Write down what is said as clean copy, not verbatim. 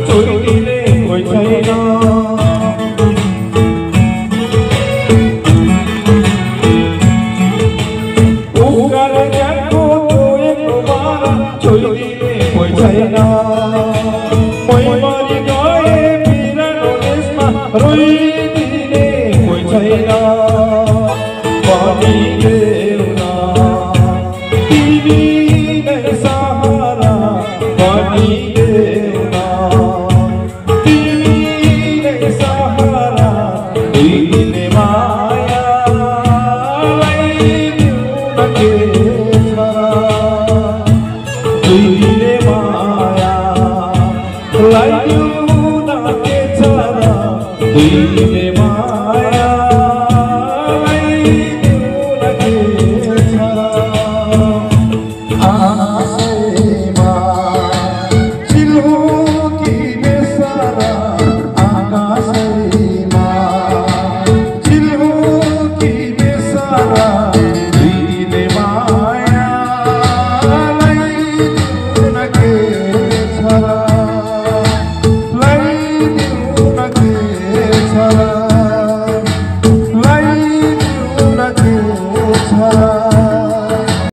छोडिदिने कोही छैन उकाले ज्ञानको तोएको मारा छोडिदिने कोही छैन मै मरि गए बिरानो देशमा रोइदिने कोही छैन भनिदेऊ न तिमी नै सहारा भनिदेऊ न तिमी नै सहारा दुई दिने मायालाई दिउ न के छ दुई दिने मायालाई दिउ न के छ दुई दिने